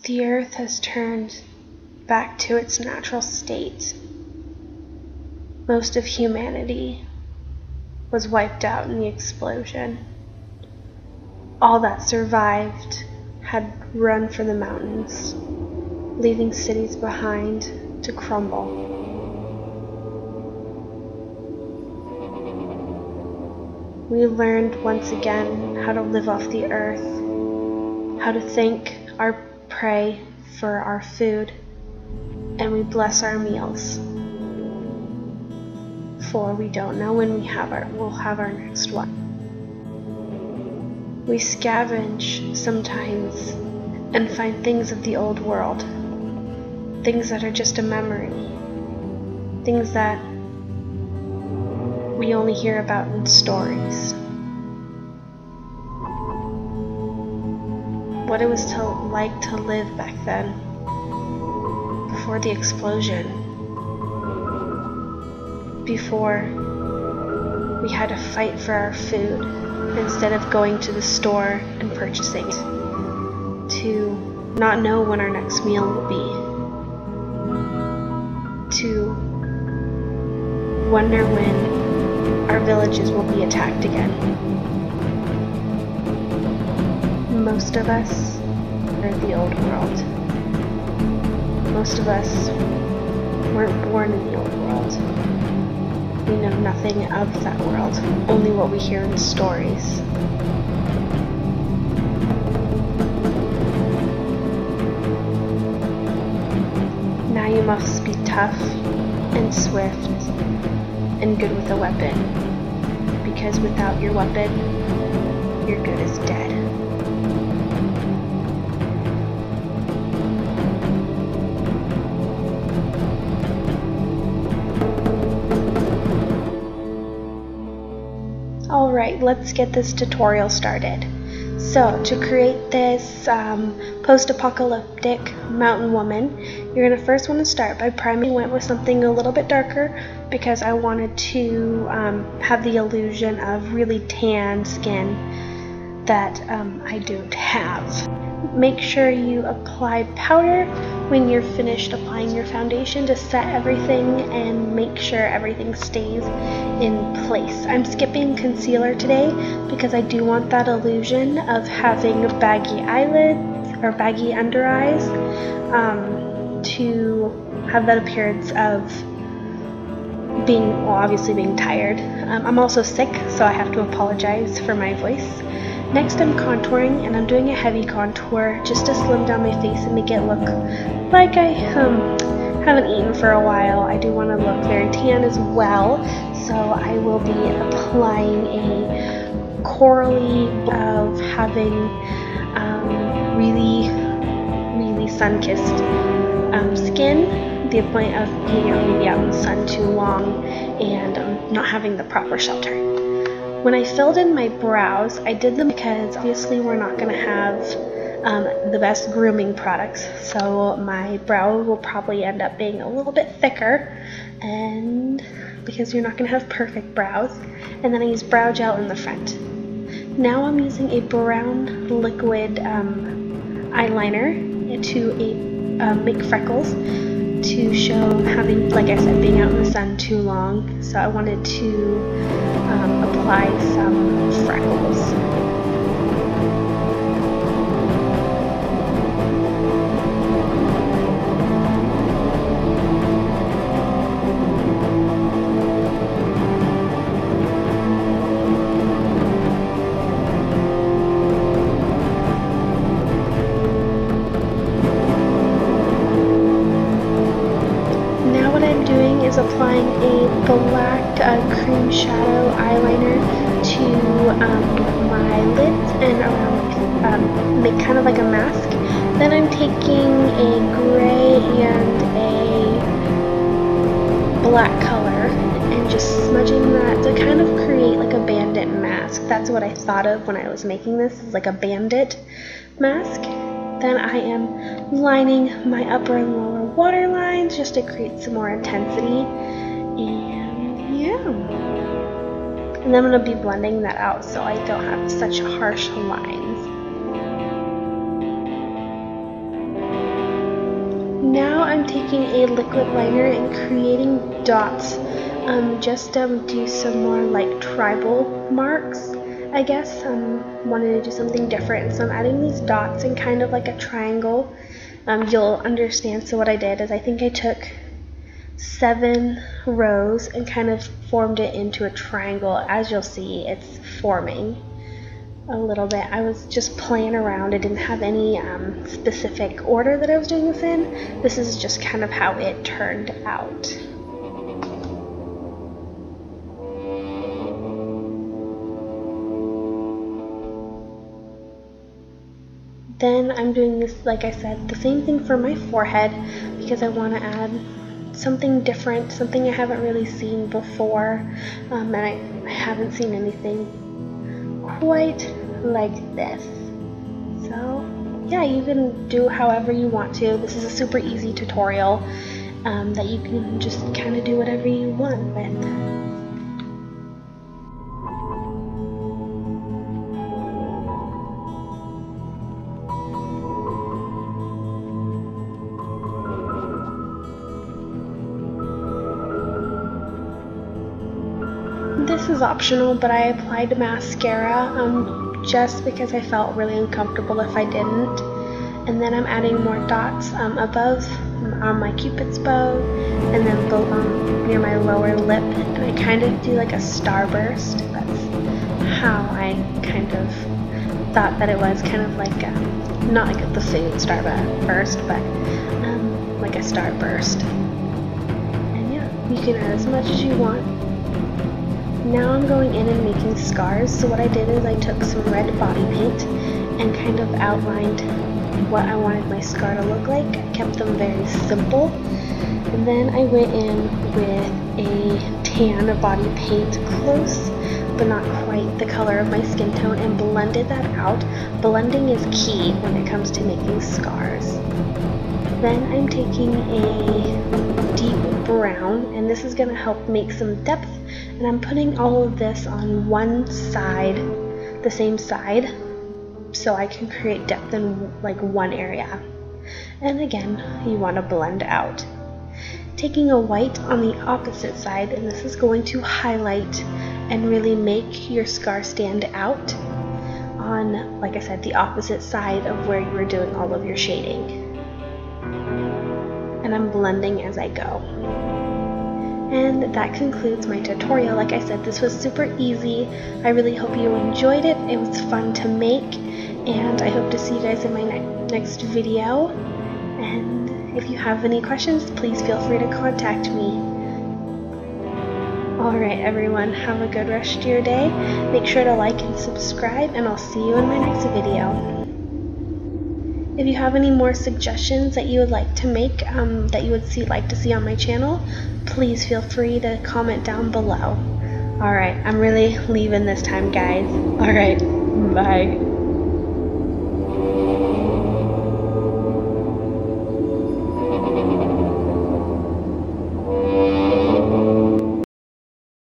The earth has turned back to its natural state. Most of humanity was wiped out in the explosion. All that survived had run for the mountains, leaving cities behind to crumble. We learned once again how to live off the earth, how to thank our prey for our food, and we bless our meals, for we don't know when we'll have our next one. We scavenge sometimes and find things of the old world, things that are just a memory, things that we only hear about in stories. What it was like to live back then, before the explosion, before we had to fight for our food instead of going to the store and purchasing it, to not know when our next meal will be, to wonder when our villages will be attacked again. Most of us are the old world. Most of us weren't born in the old world. We know nothing of that world, only what we hear in stories. Now you must be tough and swift and good with a weapon, because without your weapon, your good is dead. Alright, let's get this tutorial started. So, to create this post-apocalyptic mountain woman, you're going to first want to start by priming. I went with something a little bit darker because I wanted to have the illusion of really tan skin that I don't have. Make sure you apply powder when you're finished applying your foundation to set everything and make sure everything stays in place. I'm skipping concealer today because I do want that illusion of having baggy eyelids or baggy under eyes, to have that appearance of obviously being tired. I'm also sick, so I have to apologize for my voice. Next, I'm contouring, and I'm doing a heavy contour just to slim down my face and make it look like I haven't eaten for a while. I do want to look very tan as well, so I will be applying a corally of having really sun-kissed skin, the point of being maybe out in the sun too long and not having the proper shelter. When I filled in my brows, I did them because obviously we're not going to have the best grooming products, so my brow will probably end up being a little bit thicker, and because you're not going to have perfect brows. And then I use brow gel in the front. Now I'm using a brown liquid eyeliner to make freckles, to show having, like I said, being out in the sun too long. So I wanted to apply some freckles. Is applying a black cream shadow eyeliner to my lids and around, make kind of like a mask. Then I'm taking a gray and a black color and just smudging that to kind of create like a bandit mask. That's what I thought of when I was making this, is like a bandit mask. Then I am lining my upper and lower water lines just to create some more intensity, and yeah. And then I'm going to be blending that out so I don't have such harsh lines. I'm taking a liquid liner and creating dots. Just do some more like tribal marks, I guess. Wanted to do something different, so I'm adding these dots in kind of like a triangle. You'll understand. So what I did is I think I took 7 rows and kind of formed it into a triangle. As you'll see, it's forming a little bit. I was just playing around. I didn't have any specific order that I was doing this in. This is just kind of how it turned out. Then I'm doing this, like I said, the same thing for my forehead, because I want to add something different, something I haven't really seen before, and I haven't seen anything quite like this. So yeah, you can do however you want to. This is a super easy tutorial that you can just kind of do whatever you want with. This is optional, but I applied mascara just because I felt really uncomfortable if I didn't. And then I'm adding more dots above on my cupid's bow, and then near my lower lip, and I kind of do like a starburst. That's how I kind of thought that it was, kind of like not like the food starburst, but like a starburst. And yeah, you can add as much as you want. Now I'm going in and making scars. So what I did is I took some red body paint and kind of outlined what I wanted my scar to look like. I kept them very simple. And then I went in with a tan body paint, close but not quite the color of my skin tone, and blended that out. Blending is key when it comes to making scars. Then I'm taking a deep brown, and this is going to help make some depth. And I'm putting all of this on one side, the same side, so I can create depth in like one area. And again, you want to blend out. Taking a white on the opposite side, and this is going to highlight and really make your scar stand out on, like I said, the opposite side of where you were doing all of your shading. And I'm blending as I go. And that concludes my tutorial. Like I said, this was super easy. I really hope you enjoyed it. It was fun to make, and I hope to see you guys in my next video. And if you have any questions, please feel free to contact me. Alright everyone, have a good rest of your day. Make sure to like and subscribe, and I'll see you in my next video. If you have any more suggestions that you would like to make, that you would like to see on my channel, please feel free to comment down below. Alright, I'm really leaving this time, guys. Alright, bye.